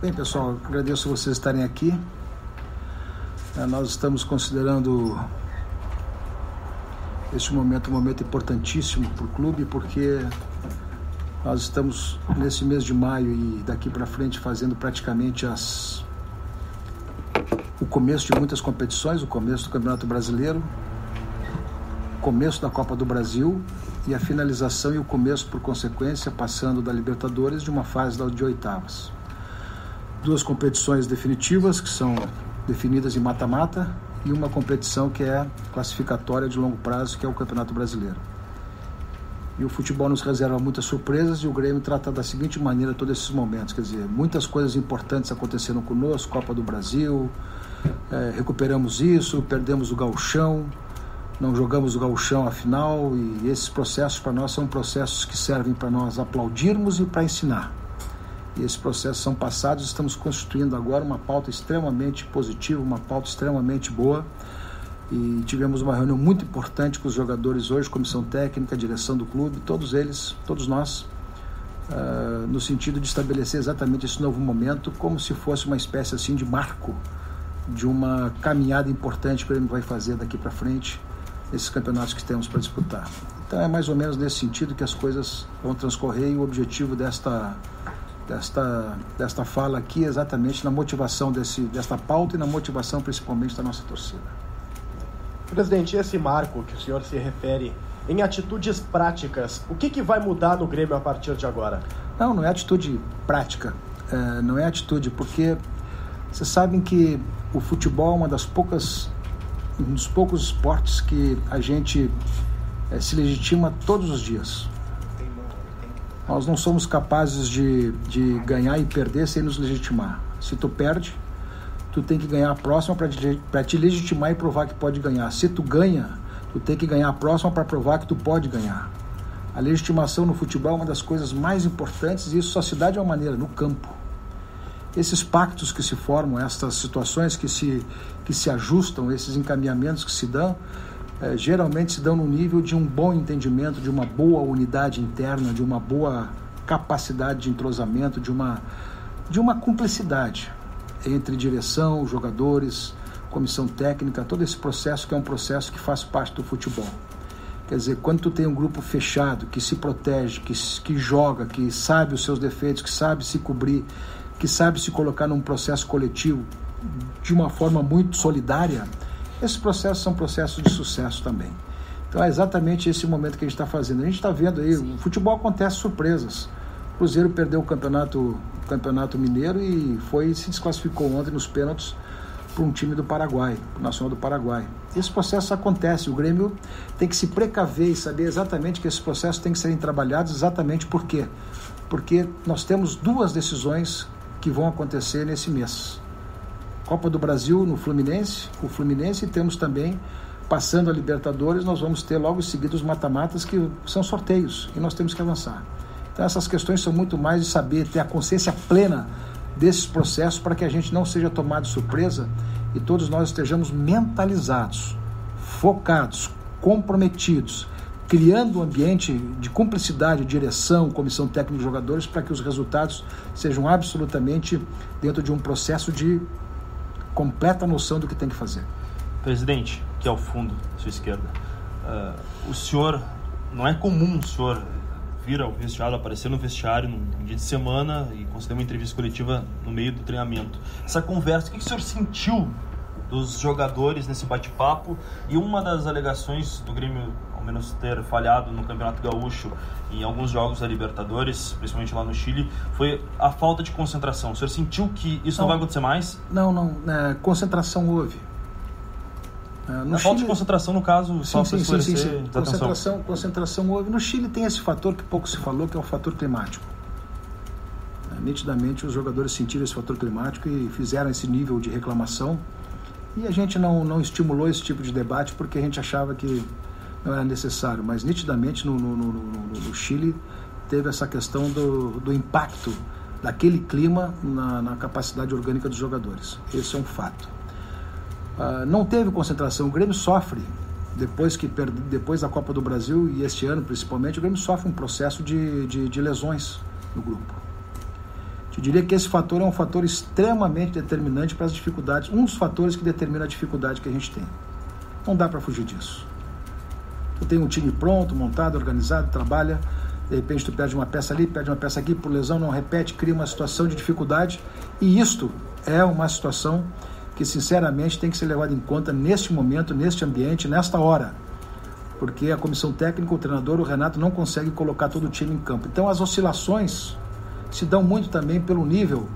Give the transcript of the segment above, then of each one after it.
Bem, pessoal, agradeço vocês estarem aqui. Nós estamos considerando este momento um momento importantíssimo para o clube, porque nós estamos nesse mês de maio e daqui para frente fazendo praticamente o começo de muitas competições, o começo do Campeonato Brasileiro, o começo da Copa do Brasil e a finalização e o começo, por consequência, passando da Libertadores de uma fase de oitavas. 2 competições definitivas, que são definidas em mata-mata, e uma competição que é classificatória de longo prazo, que é o Campeonato Brasileiro. E o futebol nos reserva muitas surpresas e o Grêmio trata da seguinte maneira todos esses momentos, quer dizer, muitas coisas importantes aconteceram conosco, Copa do Brasil, recuperamos isso, perdemos o Gauchão, não jogamos o Gauchão à final, e esses processos para nós são processos que servem para nós aplaudirmos e para ensinar. E esses processos são passados, estamos constituindo agora uma pauta extremamente positiva, uma pauta extremamente boa, e tivemos uma reunião muito importante com os jogadores hoje, comissão técnica, direção do clube, todos eles, todos nós, no sentido de estabelecer exatamente esse novo momento, como se fosse uma espécie assim de marco, de uma caminhada importante que o Grêmio vai fazer daqui para frente, nesses campeonatos que temos para disputar. Então é mais ou menos nesse sentido que as coisas vão transcorrer, e o objetivo desta fala aqui é exatamente na motivação desta pauta e na motivação principalmente da nossa torcida. Presidente, esse marco que o senhor se refere em atitudes práticas, o que vai mudar no Grêmio a partir de agora? Não é atitude prática, não é atitude, porque vocês sabem que o futebol é um dos poucos esportes que a gente se legitima todos os dias. Nós não somos capazes de ganhar e perder sem nos legitimar. Se tu perde, tu tem que ganhar a próxima para te legitimar e provar que pode ganhar. Se tu ganha, tu tem que ganhar a próxima para provar que tu pode ganhar. A legitimação no futebol é uma das coisas mais importantes, e isso só se dá de uma maneira, no campo. Esses pactos que se formam, essas situações que se ajustam, esses encaminhamentos que se dão, geralmente se dão no nível de um bom entendimento, de uma boa unidade interna, de uma boa capacidade de entrosamento, de uma cumplicidade entre direção, jogadores, comissão técnica, todo esse processo que é um processo que faz parte do futebol. Quer dizer, quando tu tem um grupo fechado, que se protege, que joga, que sabe os seus defeitos, que sabe se cobrir, que sabe se colocar num processo coletivo de uma forma muito solidária, esses processos são processos de sucesso também. Então é exatamente esse momento que a gente está fazendo. A gente está vendo aí, o futebol acontece surpresas. O Cruzeiro perdeu o campeonato mineiro e se desclassificou ontem nos pênaltis para um time do Paraguai, o Nacional do Paraguai. Esse processo acontece, o Grêmio tem que se precaver e saber exatamente que esses processos têm que serem trabalhados exatamente por quê? Porque nós temos 2 decisões que vão acontecer nesse mês. Copa do Brasil no Fluminense, e temos também, passando a Libertadores, nós vamos ter logo em seguida os mata-matas, que são sorteios, e nós temos que avançar. Então essas questões são muito mais de saber, ter a consciência plena desses processos, para que a gente não seja tomado de surpresa e todos nós estejamos mentalizados, focados, comprometidos, criando um ambiente de cumplicidade, direção, comissão técnica de jogadores, para que os resultados sejam absolutamente dentro de um processo de completa noção do que tem que fazer. Presidente, que é o fundo à sua esquerda, o senhor, não é comum o senhor vir ao vestiário, aparecer no vestiário num dia de semana e conceder uma entrevista coletiva no meio do treinamento. Essa conversa, o que o senhor sentiu dos jogadores nesse bate-papo? E uma das alegações do Grêmio, ao menos ter falhado no Campeonato Gaúcho em alguns jogos da Libertadores, principalmente lá no Chile, foi a falta de concentração. O senhor sentiu que isso não vai acontecer mais? Não, concentração houve. A falta de concentração, no caso, só para esclarecer. Concentração houve. No Chile tem esse fator que pouco se falou, que é o fator climático. Nitidamente os jogadores sentiram esse fator climático e fizeram esse nível de reclamação, e a gente não estimulou esse tipo de debate porque a gente achava que não era necessário, mas nitidamente no Chile teve essa questão do impacto daquele clima na capacidade orgânica dos jogadores. Esse é um fato. Não teve concentração. O Grêmio sofre, depois da Copa do Brasil e este ano principalmente, o Grêmio sofre um processo de lesões no grupo. Eu diria que esse fator é um fator extremamente determinante para as dificuldades, um dos fatores que determina a dificuldade que a gente tem. Não dá para fugir disso. Tu tem um time pronto, montado, organizado, trabalha, de repente tu perde uma peça ali, perde uma peça aqui, por lesão não repete, cria uma situação de dificuldade, e isto é uma situação que sinceramente tem que ser levada em conta neste momento, neste ambiente, nesta hora, porque a comissão técnica, o treinador, o Renato não consegue colocar todo o time em campo. Então as oscilações se dão muito também pelo nível,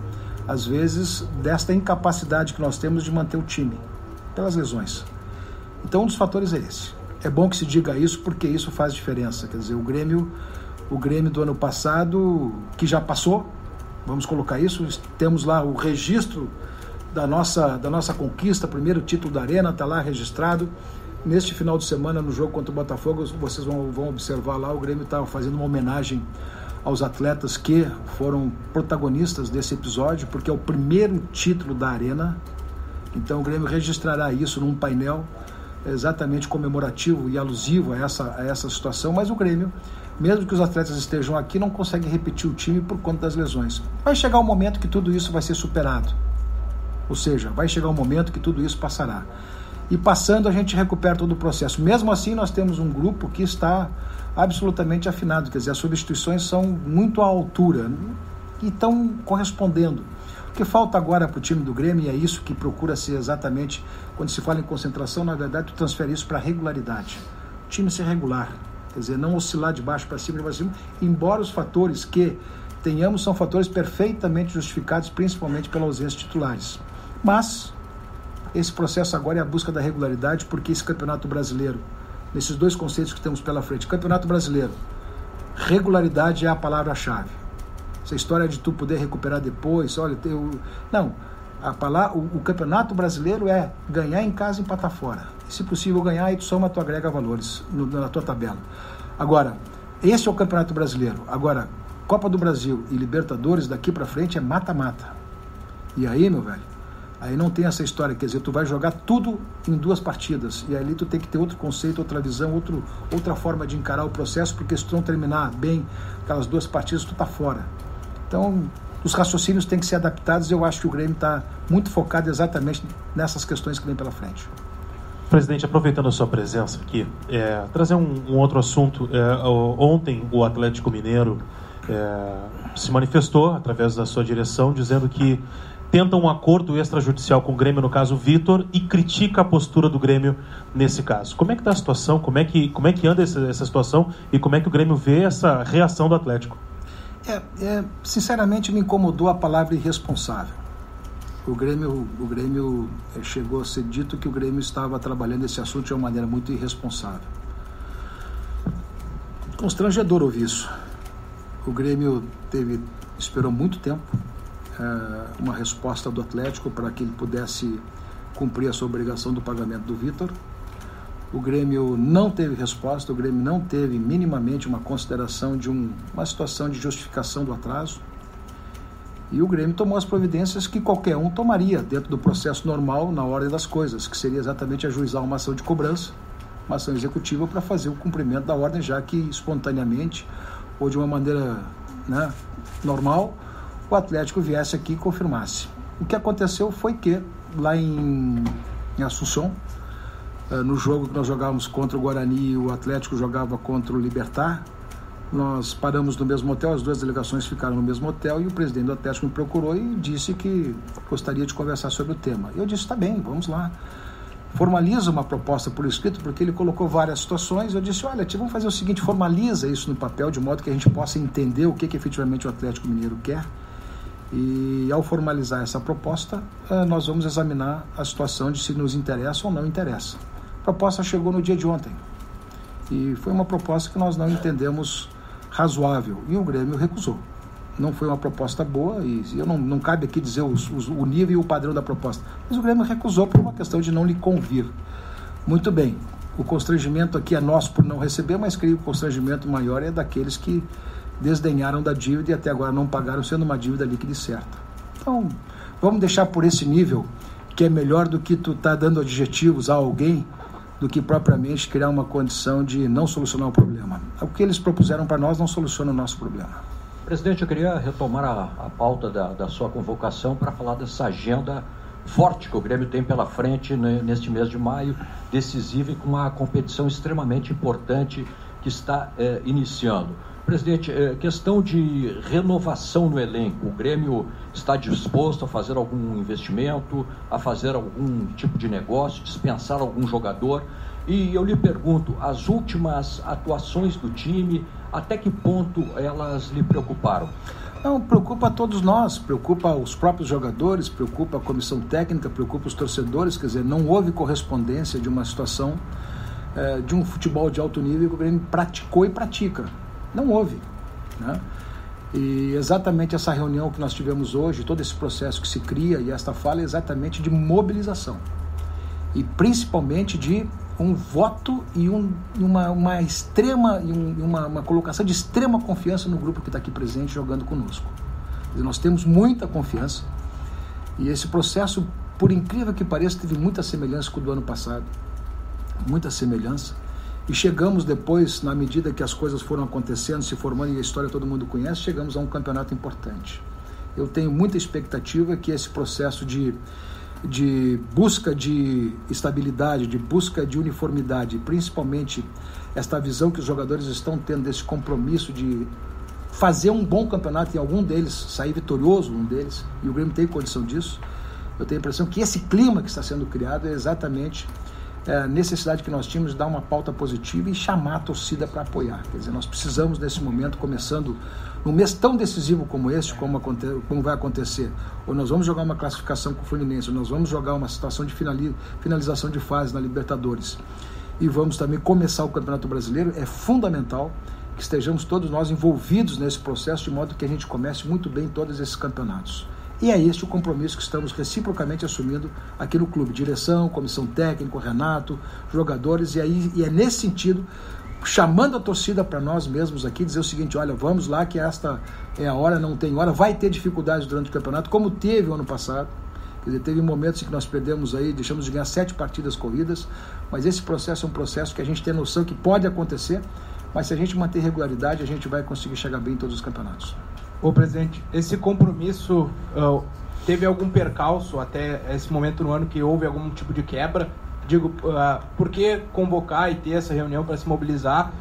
às vezes, desta incapacidade que nós temos de manter o time, pelas lesões. Então um dos fatores é esse. É bom que se diga isso, porque isso faz diferença. Quer dizer, o Grêmio do ano passado, que já passou, vamos colocar isso, temos lá o registro da nossa conquista, primeiro título da Arena, está lá registrado. Neste final de semana, no jogo contra o Botafogo, vocês vão observar lá, o Grêmio estava fazendo uma homenagem aos atletas que foram protagonistas desse episódio, porque é o primeiro título da Arena. Então o Grêmio registrará isso num painel exatamente comemorativo e alusivo a essa situação, mas o Grêmio, mesmo que os atletas estejam aqui, não consegue repetir o time por conta das lesões. Vai chegar um momento que tudo isso vai ser superado, ou seja, vai chegar um momento que tudo isso passará. E passando, a gente recupera todo o processo. Mesmo assim, nós temos um grupo que está absolutamente afinado, quer dizer, as substituições são muito à altura e estão correspondendo. O que falta agora para o time do Grêmio, e é isso que procura ser exatamente, quando se fala em concentração, na verdade, tu transfere isso para regularidade. O time ser regular, quer dizer, não oscilar de baixo para cima, de baixo para cima, embora os fatores que tenhamos são fatores perfeitamente justificados, principalmente pela ausência de titulares. Mas esse processo agora é a busca da regularidade, porque esse Campeonato Brasileiro, nesses dois conceitos que temos pela frente, Campeonato Brasileiro, regularidade é a palavra-chave. Essa história de tu poder recuperar depois, olha, não, o Campeonato Brasileiro é ganhar em casa e empatar fora. E, se possível ganhar, aí tu soma, tu agrega valores na tua tabela. Agora, esse é o Campeonato Brasileiro. Agora, Copa do Brasil e Libertadores daqui para frente é mata-mata. E aí, meu velho, aí não tem essa história, quer dizer, tu vai jogar tudo em 2 partidas, e ali tu tem que ter outro conceito, outra visão, outra forma de encarar o processo, porque se tu não terminar bem aquelas 2 partidas, tu tá fora. Então, os raciocínios têm que ser adaptados, e eu acho que o Grêmio está muito focado exatamente nessas questões que vem pela frente. Presidente, aproveitando a sua presença aqui, trazer um outro assunto. Ontem o Atlético Mineiro se manifestou através da sua direção, dizendo que tenta um acordo extrajudicial com o Grêmio, no caso Vitor, e critica a postura do Grêmio nesse caso. Como é que está a situação? Como é que anda essa situação? E como é que o Grêmio vê essa reação do Atlético? Sinceramente, me incomodou a palavra irresponsável. O Grêmio chegou a ser dito que o Grêmio estava trabalhando esse assunto de uma maneira muito irresponsável. Constrangedor ouvir isso. O Grêmio esperou muito tempo uma resposta do Atlético para que ele pudesse cumprir a sua obrigação do pagamento do Vitor. O Grêmio não teve resposta, o Grêmio não teve minimamente uma consideração de uma situação de justificação do atraso. E o Grêmio tomou as providências que qualquer um tomaria dentro do processo normal, na ordem das coisas, que seria exatamente ajuizar uma ação de cobrança, uma ação executiva para fazer o cumprimento da ordem, já que espontaneamente ou de uma maneira normal, o Atlético viesse aqui e confirmasse. O que aconteceu foi que, lá em Assunção, no jogo que nós jogávamos contra o Guarani e o Atlético jogava contra o Libertad, nós paramos no mesmo hotel, as 2 delegações ficaram no mesmo hotel, e o presidente do Atlético me procurou e disse que gostaria de conversar sobre o tema. Eu disse, tá bem, vamos lá. Formaliza uma proposta por escrito, porque ele colocou várias situações. Eu disse, olha, vamos fazer o seguinte, formaliza isso no papel, de modo que a gente possa entender o que efetivamente o Atlético Mineiro quer. E ao formalizar essa proposta, nós vamos examinar a situação de se nos interessa ou não interessa. A proposta chegou no dia de ontem, e foi uma proposta que nós não entendemos razoável, e o Grêmio recusou. Não foi uma proposta boa, e eu não cabe aqui dizer o nível e o padrão da proposta, mas o Grêmio recusou por uma questão de não lhe convir. Muito bem, o constrangimento aqui é nosso por não receber, mas creio que o constrangimento maior é daqueles que desdenharam da dívida e até agora não pagaram, sendo uma dívida líquida e certa. Então, vamos deixar por esse nível, que é melhor do que tu tá dando adjetivos a alguém, do que propriamente criar uma condição de não solucionar o problema. O que eles propuseram para nós não soluciona o nosso problema. Presidente, eu queria retomar a pauta da sua convocação para falar dessa agenda forte que o Grêmio tem pela frente neste mês de maio, decisiva e com uma competição extremamente importante que está iniciando. Presidente, questão de renovação no elenco. O Grêmio está disposto a fazer algum investimento, a fazer algum tipo de negócio, dispensar algum jogador? E eu lhe pergunto, as últimas atuações do time, até que ponto elas lhe preocuparam? Não, preocupa a todos nós, preocupa os próprios jogadores, preocupa a comissão técnica, preocupa os torcedores. Quer dizer, não houve correspondência de uma situação de um futebol de alto nível que o Grêmio praticou e pratica. Não houve, né? E exatamente essa reunião que nós tivemos hoje, todo esse processo que se cria, e esta fala é exatamente de mobilização e principalmente de um voto e uma extrema, uma colocação de extrema confiança no grupo que está aqui presente jogando conosco. Quer dizer, nós temos muita confiança e esse processo, por incrível que pareça, teve muita semelhança com o do ano passado, muita semelhança. E chegamos depois, na medida que as coisas foram acontecendo, se formando, e a história todo mundo conhece, chegamos a um campeonato importante. Eu tenho muita expectativa que esse processo de busca de estabilidade, de busca de uniformidade, principalmente esta visão que os jogadores estão tendo desse compromisso de fazer um bom campeonato e algum deles sair vitorioso, um deles, e o Grêmio tem condição disso. Eu tenho a impressão que esse clima que está sendo criado é exatamente a necessidade que nós tínhamos de dar uma pauta positiva e chamar a torcida para apoiar. Quer dizer, nós precisamos nesse momento, começando num mês tão decisivo como este, como vai acontecer, ou nós vamos jogar uma classificação com o Fluminense, ou nós vamos jogar uma situação de finalização de fase na Libertadores, e vamos também começar o Campeonato Brasileiro, é fundamental que estejamos todos nós envolvidos nesse processo, de modo que a gente comece muito bem todos esses campeonatos. E é este o compromisso que estamos reciprocamente assumindo aqui no clube, direção, comissão técnica, Renato, jogadores, e é nesse sentido, chamando a torcida para nós mesmos aqui, dizer o seguinte: olha, vamos lá que esta é a hora, não tem hora, vai ter dificuldades durante o campeonato, como teve o ano passado. Quer dizer, teve momentos em que nós perdemos aí, deixamos de ganhar 7 partidas corridas, mas esse processo é um processo que a gente tem noção que pode acontecer, mas se a gente manter regularidade, a gente vai conseguir chegar bem em todos os campeonatos. Ô, presidente, esse compromisso teve algum percalço até esse momento no ano que houve algum tipo de quebra? Digo, por que convocar e ter essa reunião para se mobilizar?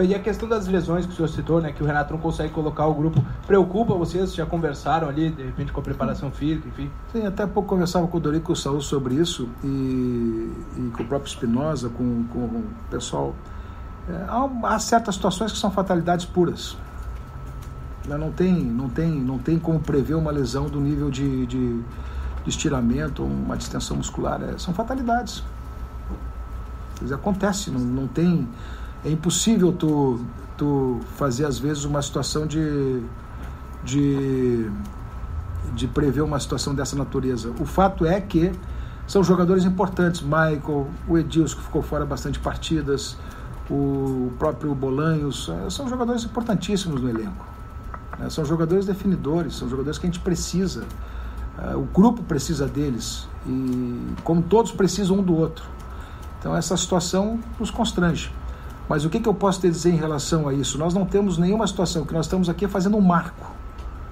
E a questão das lesões que o senhor citou, né, que o Renato não consegue colocar o grupo, preocupa vocês? Já conversaram ali, de repente, com a preparação física, enfim? Sim, até pouco conversava com o Dorico e o Saúl sobre isso, e com o próprio Espinosa, com o pessoal. Há certas situações que são fatalidades puras. Não tem como prever uma lesão do nível de estiramento, uma distensão muscular. São fatalidades. Quer dizer, acontece, não tem... É impossível tu fazer, às vezes, uma situação de prever uma situação dessa natureza. O fato é que são jogadores importantes. Michael, o Edilson, que ficou fora bastante partidas, o próprio Bolanhos, são jogadores importantíssimos no elenco. São jogadores definidores, são jogadores que a gente precisa, o grupo precisa deles, e como todos precisam um do outro. Então essa situação nos constrange. Mas o que eu posso te dizer em relação a isso? Nós não temos nenhuma situação, que nós estamos aqui fazendo um marco.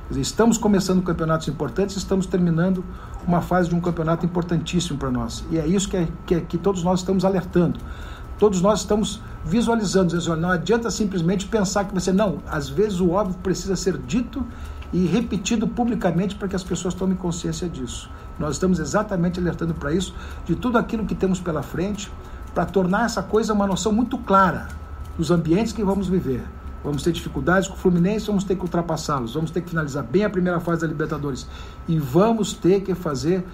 Quer dizer, estamos começando campeonatos importantes, estamos terminando uma fase de um campeonato importantíssimo para nós. E é isso que todos nós estamos alertando. Todos nós estamos visualizando, não adianta simplesmente pensar que você... Não, às vezes o óbvio precisa ser dito e repetido publicamente para que as pessoas tomem consciência disso. Nós estamos exatamente alertando para isso, de tudo aquilo que temos pela frente, para tornar essa coisa uma noção muito clara dos ambientes que vamos viver. Vamos ter dificuldades com o Fluminense, vamos ter que ultrapassá-los, vamos ter que finalizar bem a primeira fase da Libertadores e vamos ter que fazer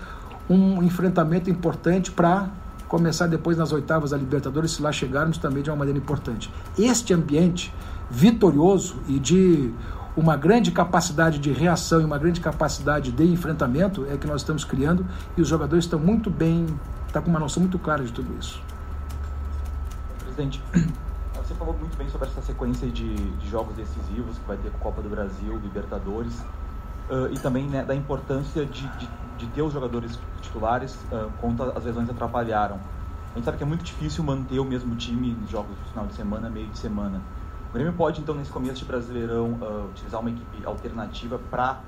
um enfrentamento importante para começar depois nas oitavas da Libertadores, se lá chegarmos também de uma maneira importante. Este ambiente vitorioso e de uma grande capacidade de reação e uma grande capacidade de enfrentamento é que nós estamos criando, e os jogadores estão muito bem, estão com uma noção muito clara de tudo isso. Presidente, você falou muito bem sobre essa sequência de jogos decisivos que vai ter com a Copa do Brasil, Libertadores, e também, né, da importância de ter os jogadores titulares quanto as lesões atrapalharam. A gente sabe que é muito difícil manter o mesmo time nos jogos do final de semana, meio de semana. O Grêmio pode, então, nesse começo de Brasileirão, utilizar uma equipe alternativa para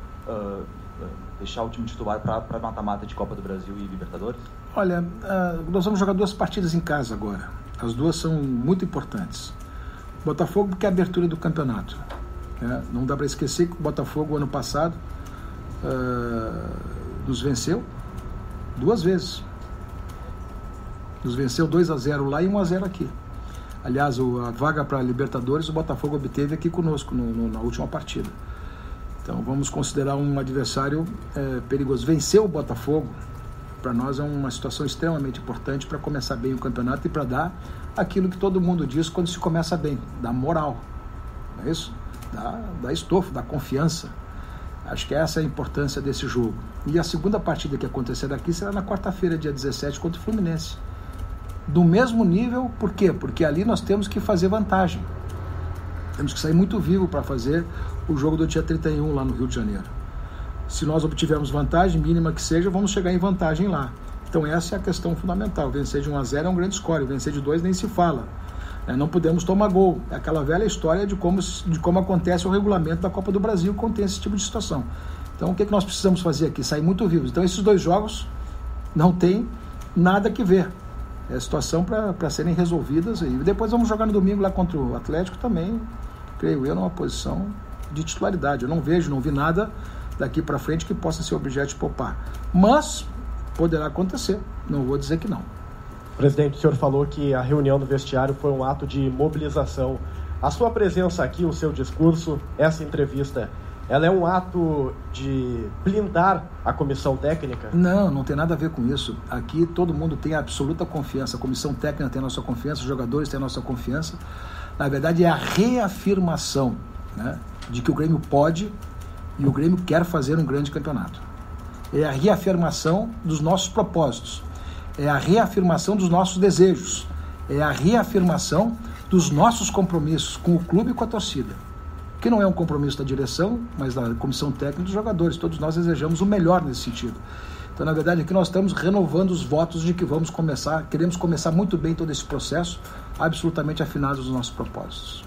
deixar o time titular para mata-mata de Copa do Brasil e Libertadores? Olha, nós vamos jogar 2 partidas em casa agora. As 2 são muito importantes. Botafogo, porque é a abertura do campeonato. Não dá para esquecer que o Botafogo, ano passado, nos venceu 2 vezes. Nos venceu 2-0 lá e 1-0 aqui. Aliás, a vaga para a Libertadores o Botafogo obteve aqui conosco na última partida. Então vamos considerar um adversário perigoso. Vencer o Botafogo, para nós, é uma situação extremamente importante para começar bem o campeonato e para dar aquilo que todo mundo diz quando se começa bem, dá moral. Não é isso? Dá estofo, dá confiança. Acho que essa é a importância desse jogo. E a segunda partida que acontecerá aqui será na quarta-feira, dia 17, contra o Fluminense. Do mesmo nível, por quê? Porque ali nós temos que fazer vantagem. Temos que sair muito vivo para fazer o jogo do dia 31 lá no Rio de Janeiro. Se nós obtivermos vantagem, mínima que seja, vamos chegar em vantagem lá. Então essa é a questão fundamental. Vencer de 1-0 é um grande score, vencer de 2 nem se fala. Não podemos tomar gol. É aquela velha história de como acontece o regulamento da Copa do Brasil quando tem esse tipo de situação. Então o que nós precisamos fazer aqui? Sair muito vivos. Então esses 2 jogos não tem nada que ver. É situação para serem resolvidas. E depois vamos jogar no domingo lá contra o Atlético também, creio eu, numa posição de titularidade. Eu não vi nada daqui para frente que possa ser objeto de poupar. Mas poderá acontecer, não vou dizer que não. Presidente, o senhor falou que a reunião do vestiário foi um ato de mobilização. A sua presença aqui, o seu discurso, essa entrevista, ela é um ato de blindar a comissão técnica? Não tem nada a ver com isso. Aqui todo mundo tem absoluta confiança. A comissão técnica tem a nossa confiança, os jogadores têm a nossa confiança. Na verdade, é a reafirmação, né, de que o Grêmio pode e o Grêmio quer fazer um grande campeonato. É a reafirmação dos nossos propósitos. É a reafirmação dos nossos desejos. É a reafirmação dos nossos compromissos com o clube e com a torcida. Que não é um compromisso da direção, mas da comissão técnica dos jogadores. Todos nós desejamos o melhor nesse sentido. Então, na verdade, aqui nós estamos renovando os votos de que queremos começar muito bem todo esse processo, absolutamente afinados nos nossos propósitos.